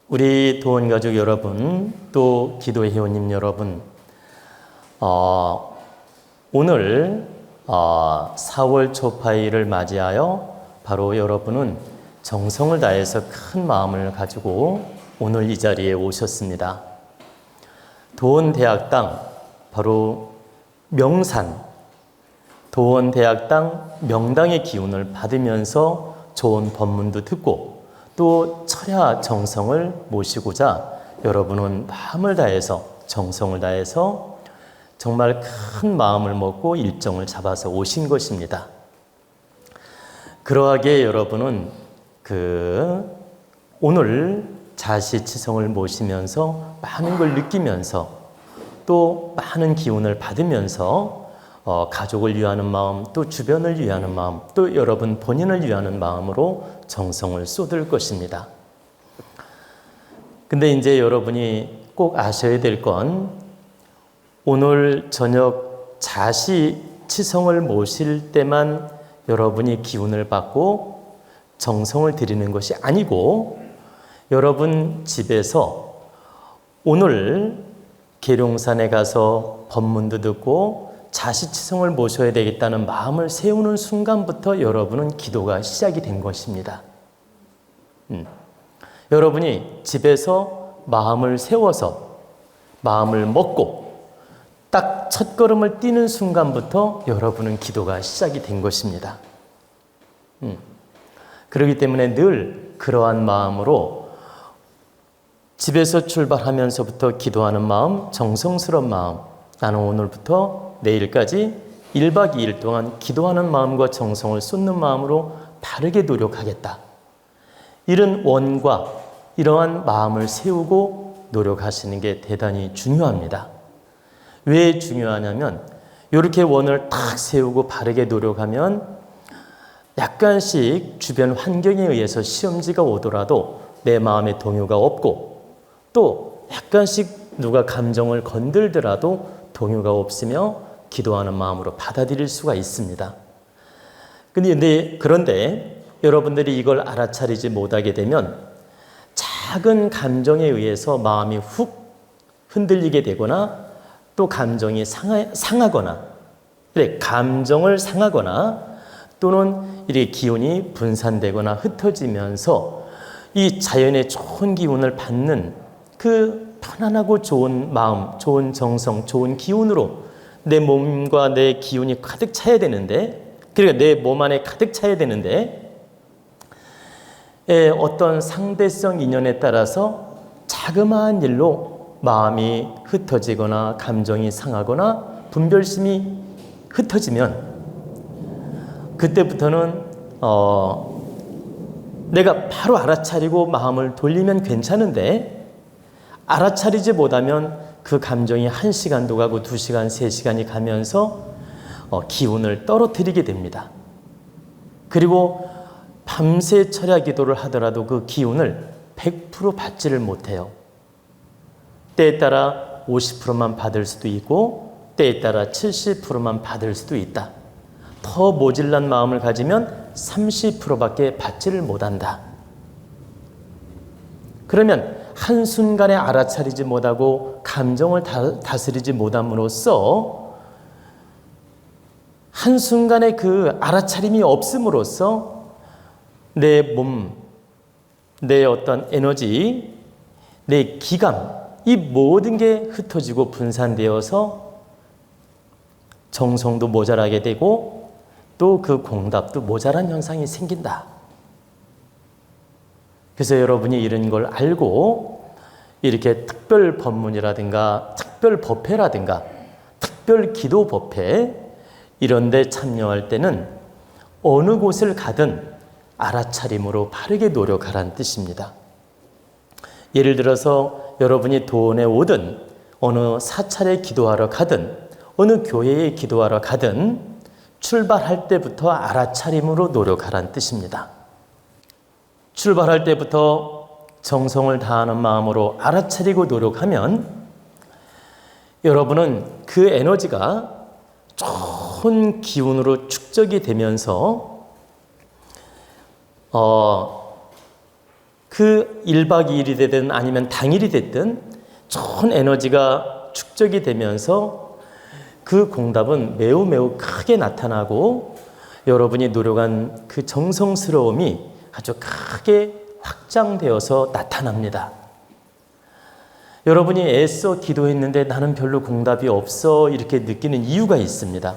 우리 도원가족 여러분, 또 기도의 회원님 여러분, 오늘 4월 초파일을 맞이하여 바로 여러분은 정성을 다해서 큰 마음을 가지고 오늘 이 자리에 오셨습니다. 도원대학당, 바로 명산, 도원대학당 명당의 기운을 받으면서 좋은 법문도 듣고 또 철야 정성을 모시고자 여러분은 마음을 다해서 정성을 다해서 정말 큰 마음을 먹고 일정을 잡아서 오신 것입니다. 그러하게 여러분은 오늘 자시치성을 모시면서 많은 걸 느끼면서 또 많은 기운을 받으면서 가족을 위하는 마음, 또 주변을 위하는 마음, 또 여러분 본인을 위하는 마음으로 정성을 쏟을 것입니다. 근데 이제 여러분이 꼭 아셔야 될 건 오늘 저녁 자시치성을 모실 때만 여러분이 기운을 받고 정성을 드리는 것이 아니고 여러분 집에서 오늘 계룡산에 가서 법문도 듣고 자시치성을 모셔야 되겠다는 마음을 세우는 순간부터 여러분은 기도가 시작이 된 것입니다. 여러분이 집에서 마음을 세워서 마음을 먹고 딱 첫걸음을 띄는 순간부터 여러분은 기도가 시작이 된 것입니다. 그렇기 때문에 늘 그러한 마음으로 집에서 출발하면서부터 기도하는 마음, 정성스러운 마음, 나는 오늘부터 내일까지 1박 2일 동안 기도하는 마음과 정성을 쏟는 마음으로 바르게 노력하겠다. 이런 원과 이러한 마음을 세우고 노력하시는 게 대단히 중요합니다. 왜 중요하냐면 이렇게 원을 딱 세우고 바르게 노력하면 약간씩 주변 환경에 의해서 시험지가 오더라도 내 마음에 동요가 없고 또 약간씩 누가 감정을 건들더라도 동요가 없으며 기도하는 마음으로 받아들일 수가 있습니다. 그런데 여러분들이 이걸 알아차리지 못하게 되면 작은 감정에 의해서 마음이 훅 흔들리게 되거나 또 감정이 상하거나 감정을 상하거나 또는 이렇게 기운이 분산되거나 흩어지면서 이 자연의 좋은 기운을 받는 그 편안하고 좋은 마음, 좋은 정성, 좋은 기운으로 내 몸과 내 기운이 가득 차야 되는데, 그러니까 내 몸 안에 가득 차야 되는데 어떤 상대성 인연에 따라서 자그마한 일로 마음이 흩어지거나 감정이 상하거나 분별심이 흩어지면 그때부터는 내가 바로 알아차리고 마음을 돌리면 괜찮은데 알아차리지 못하면 그 감정이 1시간도 가고 2시간, 3시간이 가면서 기운을 떨어뜨리게 됩니다. 그리고 밤새 철야 기도를 하더라도 그 기운을 100% 받지를 못해요. 때에 따라 50%만 받을 수도 있고 때에 따라 70%만 받을 수도 있다. 더 모질란 마음을 가지면 30%밖에 받지를 못한다. 그러면 한순간에 알아차리지 못하고 감정을 다스리지 못함으로써 한순간에 그 알아차림이 없음으로써 내 몸, 내 어떤 에너지, 내 기감, 이 모든 게 흩어지고 분산되어서 정성도 모자라게 되고 또 그 공답도 모자란 현상이 생긴다. 그래서 여러분이 이런 걸 알고 이렇게 특별 법문이라든가 특별 법회라든가 특별 기도 법회 이런 데 참여할 때는 어느 곳을 가든 알아차림으로 바르게 노력하라는 뜻입니다. 예를 들어서 여러분이 도원에 오든 어느 사찰에 기도하러 가든 어느 교회에 기도하러 가든 출발할 때부터 알아차림으로 노력하라는 뜻입니다. 출발할 때부터 정성을 다하는 마음으로 알아차리고 노력하면 여러분은 그 에너지가 좋은 기운으로 축적이 되면서 그 1박 2일이 되든 아니면 당일이 됐든 좋은 에너지가 축적이 되면서 그 공답은 매우 매우 크게 나타나고 여러분이 노력한 그 정성스러움이 아주 크게 확장되어서 나타납니다. 여러분이 애써 기도했는데 나는 별로 공답이 없어 이렇게 느끼는 이유가 있습니다.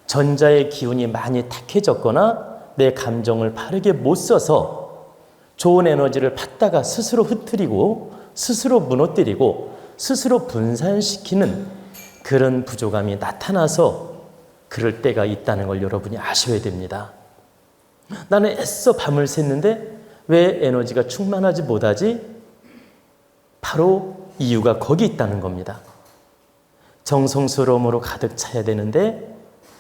전자의 기운이 많이 탁해졌거나 내 감정을 바르게 못 써서 좋은 에너지를 받다가 스스로 흐트리고 스스로 무너뜨리고 스스로 분산시키는 그런 부족함이 나타나서 그럴 때가 있다는 걸 여러분이 아셔야 됩니다. 나는 애써 밤을 샜는데 왜 에너지가 충만하지 못하지? 바로 이유가 거기 있다는 겁니다. 정성스러움으로 가득 차야 되는데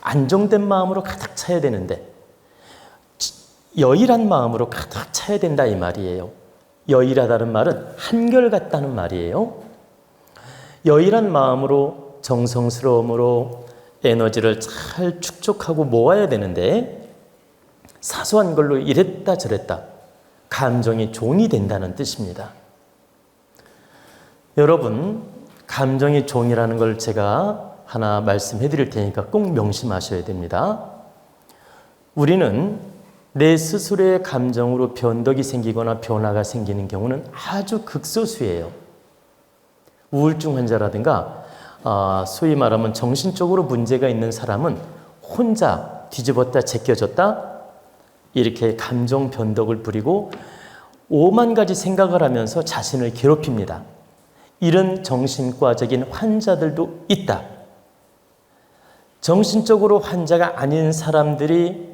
안정된 마음으로 가득 차야 되는데 여일한 마음으로 가득 차야 된다 이 말이에요. 여일하다는 말은 한결같다는 말이에요. 여일한 마음으로 정성스러움으로 에너지를 잘 축적하고 모아야 되는데 사소한 걸로 이랬다 저랬다 감정이 종이 된다는 뜻입니다. 여러분, 감정이 종이라는 걸 제가 하나 말씀해 드릴 테니까 꼭 명심하셔야 됩니다. 우리는 내 스스로의 감정으로 변덕이 생기거나 변화가 생기는 경우는 아주 극소수예요. 우울증 환자라든가 소위 말하면 정신적으로 문제가 있는 사람은 혼자 뒤집었다 제껴졌다 이렇게 감정 변덕을 부리고 오만 가지 생각을 하면서 자신을 괴롭힙니다. 이런 정신과적인 환자들도 있다. 정신적으로 환자가 아닌 사람들이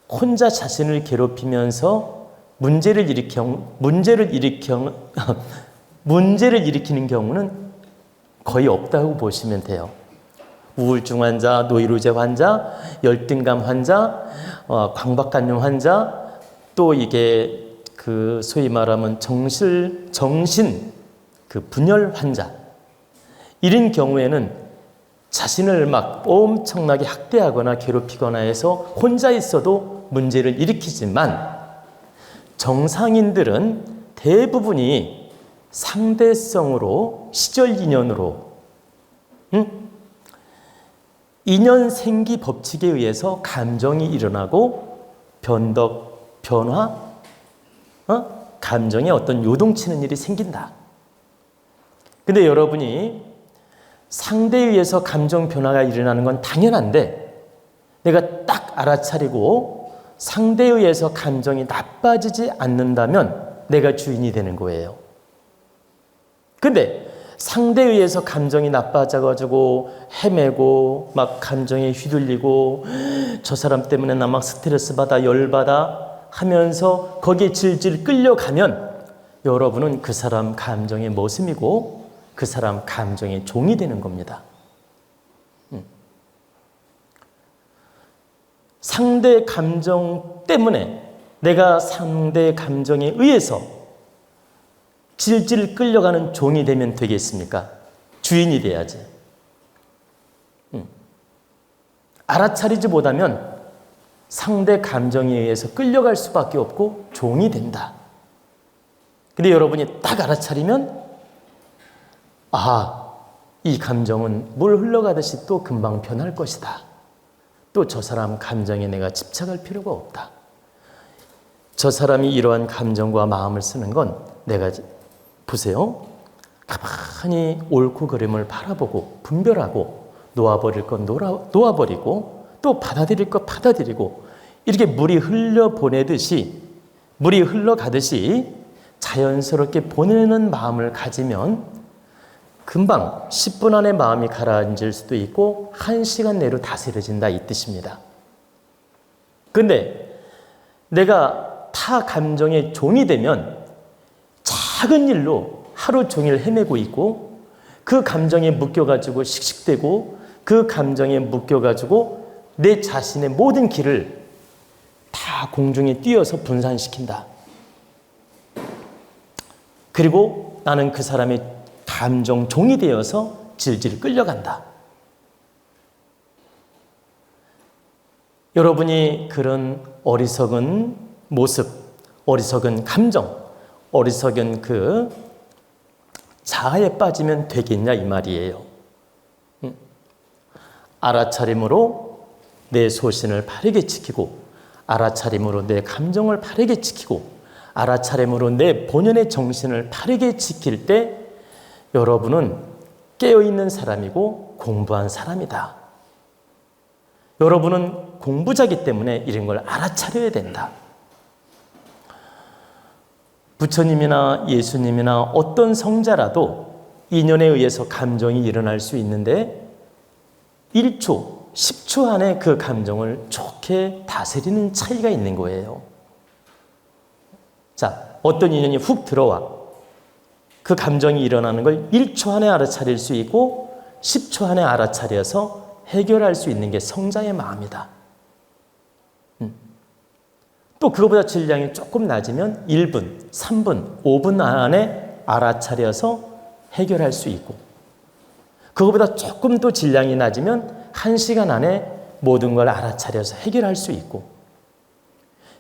혼자 자신을 괴롭히면서 문제를 일으키는 경우는 거의 없다고 보시면 돼요. 우울증 환자, 노이로제 환자, 열등감 환자, 강박관념 환자, 또 이게 그 소위 말하면 정신 그 분열 환자 이런 경우에는 자신을 막 엄청나게 학대하거나 괴롭히거나 해서 혼자 있어도 문제를 일으키지만 정상인들은 대부분이 상대성으로 시절 인연으로 인연 생기 법칙에 의해서 감정이 일어나고 변덕, 변화, 감정에 어떤 요동치는 일이 생긴다. 근데 여러분이 상대에 의해서 감정 변화가 일어나는 건 당연한데 내가 딱 알아차리고 상대에 의해서 감정이 나빠지지 않는다면 내가 주인이 되는 거예요. 근데 상대에 의해서 감정이 나빠져가지고 헤매고 막 감정에 휘둘리고 저 사람 때문에 나 막 스트레스 받아 열받아 하면서 거기에 질질 끌려가면 여러분은 그 사람 감정의 모습이고 그 사람 감정의 종이 되는 겁니다. 상대 감정 때문에 내가 상대 감정에 의해서 질질 끌려가는 종이 되면 되겠습니까? 주인이 돼야지. 알아차리지 못하면 상대 감정에 의해서 끌려갈 수밖에 없고 종이 된다. 근데 여러분이 딱 알아차리면 이 감정은 물 흘러가듯이 또 금방 변할 것이다. 또 저 사람 감정에 내가 집착할 필요가 없다. 저 사람이 이러한 감정과 마음을 쓰는 건 내가 보세요. 가만히 옳고 그름을 바라보고 분별하고 놓아버릴 건 놓아버리고 또 받아들일 것 받아들이고 이렇게 물이 흘러가듯이 자연스럽게 보내는 마음을 가지면 금방 10분 안에 마음이 가라앉을 수도 있고 1시간 내로 다스려진다 이 뜻입니다. 근데 내가 타 감정의 종이 되면 작은 일로 하루 종일 헤매고 있고 그 감정에 묶여가지고 씩씩대고 그 감정에 묶여가지고 내 자신의 모든 길을 다 공중에 띄어서 분산시킨다. 그리고 나는 그 사람의 감정 종이 되어서 질질 끌려간다. 여러분이 그런 어리석은 모습, 어리석은 감정, 어리석은 그 자아에 빠지면 되겠냐 이 말이에요. 알아차림으로 내 소신을 바르게 지키고, 알아차림으로 내 감정을 바르게 지키고, 알아차림으로 내 본연의 정신을 바르게 지킬 때 여러분은 깨어있는 사람이고 공부한 사람이다. 여러분은 공부자이기 때문에 이런 걸 알아차려야 된다. 부처님이나 예수님이나 어떤 성자라도 인연에 의해서 감정이 일어날 수 있는데 1초, 10초 안에 그 감정을 좋게 다스리는 차이가 있는 거예요. 자, 어떤 인연이 훅 들어와 그 감정이 일어나는 걸 1초 안에 알아차릴 수 있고 10초 안에 알아차려서 해결할 수 있는 게 성자의 마음이다. 또 그거보다 질량이 조금 낮으면 1분, 3분, 5분 안에 알아차려서 해결할 수 있고, 그거보다 조금 더 질량이 낮으면 1시간 안에 모든 걸 알아차려서 해결할 수 있고,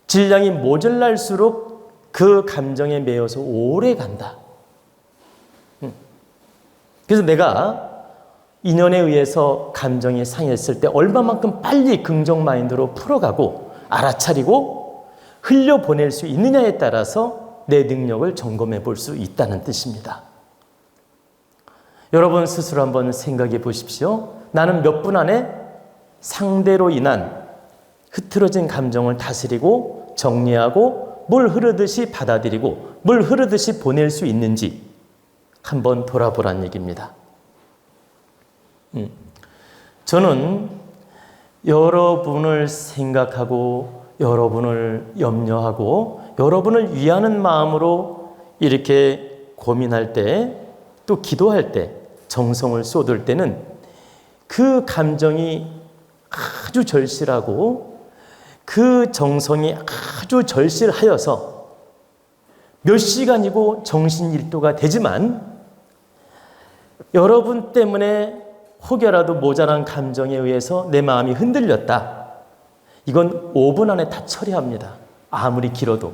질량이 모자랄수록 그 감정에 매여서 오래 간다. 그래서 내가 인연에 의해서 감정이 상했을 때 얼마만큼 빨리 긍정 마인드로 풀어가고 알아차리고 흘려보낼 수 있느냐에 따라서 내 능력을 점검해 볼 수 있다는 뜻입니다. 여러분 스스로 한번 생각해 보십시오. 나는 몇 분 안에 상대로 인한 흐트러진 감정을 다스리고 정리하고 물 흐르듯이 받아들이고 물 흐르듯이 보낼 수 있는지 한번 돌아보란 얘기입니다. 저는 여러분을 생각하고 여러분을 염려하고 여러분을 위하는 마음으로 이렇게 고민할 때, 또 기도할 때, 정성을 쏟을 때는 그 감정이 아주 절실하고 그 정성이 아주 절실하여서 몇 시간이고 정신일도가 되지만 여러분 때문에 혹여라도 모자란 감정에 의해서 내 마음이 흔들렸다. 이건 5분 안에 다 처리합니다. 아무리 길어도.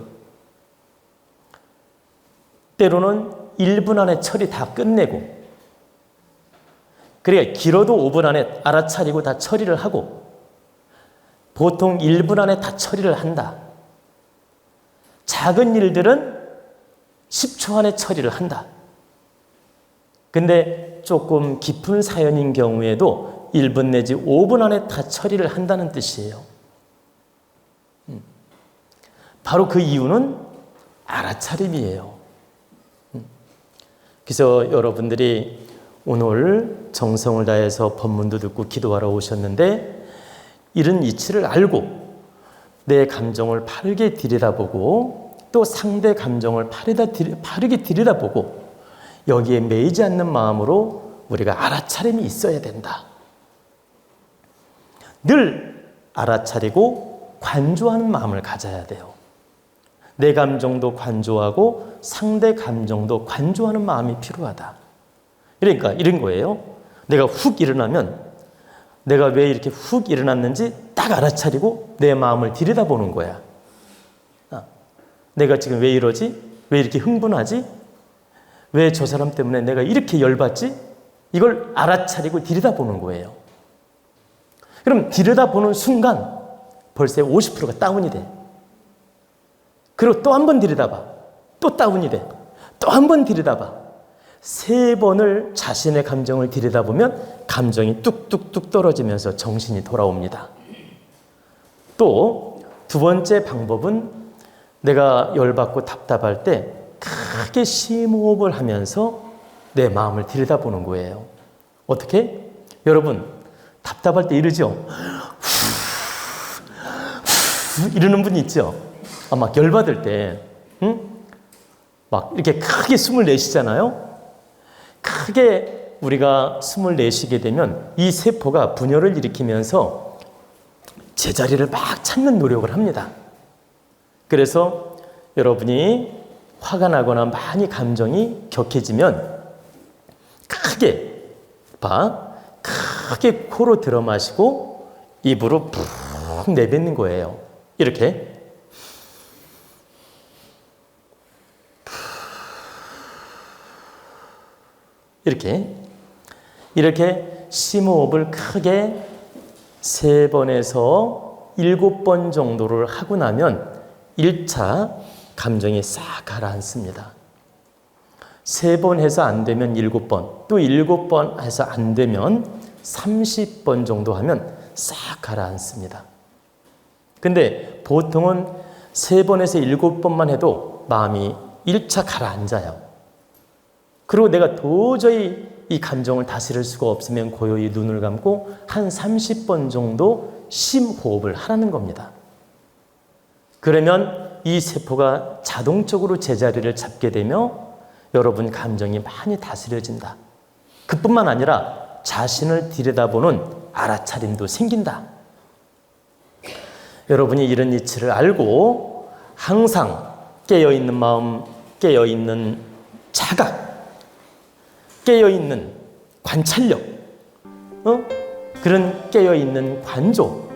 때로는 1분 안에 처리 다 끝내고, 그러니까 길어도 5분 안에 알아차리고 다 처리를 하고, 보통 1분 안에 다 처리를 한다. 작은 일들은 10초 안에 처리를 한다. 근데 조금 깊은 사연인 경우에도 1분 내지 5분 안에 다 처리를 한다는 뜻이에요. 바로 그 이유는 알아차림이에요. 그래서 여러분들이 오늘 정성을 다해서 법문도 듣고 기도하러 오셨는데 이런 이치를 알고 내 감정을 바르게 들여다보고 또 상대 감정을 바르게 들여다보고 여기에 매이지 않는 마음으로 우리가 알아차림이 있어야 된다. 늘 알아차리고 관조하는 마음을 가져야 돼요. 내 감정도 관조하고 상대 감정도 관조하는 마음이 필요하다. 그러니까 이런 거예요. 내가 훅 일어나면 내가 왜 이렇게 훅 일어났는지 딱 알아차리고 내 마음을 들여다보는 거야. 내가 지금 왜 이러지? 왜 이렇게 흥분하지? 왜 저 사람 때문에 내가 이렇게 열받지? 이걸 알아차리고 들여다보는 거예요. 그럼 들여다보는 순간 벌써 50%가 다운이 돼. 그리고 또 한 번 들여다봐. 또 다운이 돼. 또 한 번 들여다봐. 3번을 자신의 감정을 들여다보면 감정이 뚝뚝뚝 떨어지면서 정신이 돌아옵니다. 또 2번째 방법은 내가 열받고 답답할 때 크게 심호흡을 하면서 내 마음을 들여다보는 거예요. 어떻게? 여러분 답답할 때 이러죠? 이러는 분 있죠? 막 열받을 때, 막 이렇게 크게 숨을 내쉬잖아요? 크게 우리가 숨을 내쉬게 되면 이 세포가 분열을 일으키면서 제자리를 막 찾는 노력을 합니다. 그래서 여러분이 화가 나거나 많이 감정이 격해지면 크게 코로 들어 마시고 입으로 푹 내뱉는 거예요. 이렇게. 이렇게 심호흡을 크게 3번에서 7번 정도를 하고 나면 1차 감정이 싹 가라앉습니다. 3번 해서 안 되면 7번, 또 7번 해서 안 되면 30번 정도 하면 싹 가라앉습니다. 근데 보통은 3번에서 7번만 해도 마음이 1차 가라앉아요. 그리고 내가 도저히 이 감정을 다스릴 수가 없으면 고요히 눈을 감고 한 30번 정도 심호흡을 하라는 겁니다. 그러면 이 세포가 자동적으로 제자리를 잡게 되며 여러분 감정이 많이 다스려진다. 그뿐만 아니라 자신을 들여다보는 알아차림도 생긴다. 여러분이 이런 이치를 알고 항상 깨어있는 마음, 깨어있는 자각, 깨어있는 관찰력, 그런 깨어있는 관조,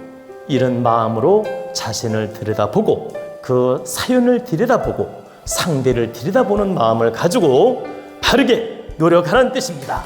이런 마음으로 자신을 들여다보고 그 사연을 들여다보고 상대를 들여다보는 마음을 가지고 바르게 노력하라는 뜻입니다.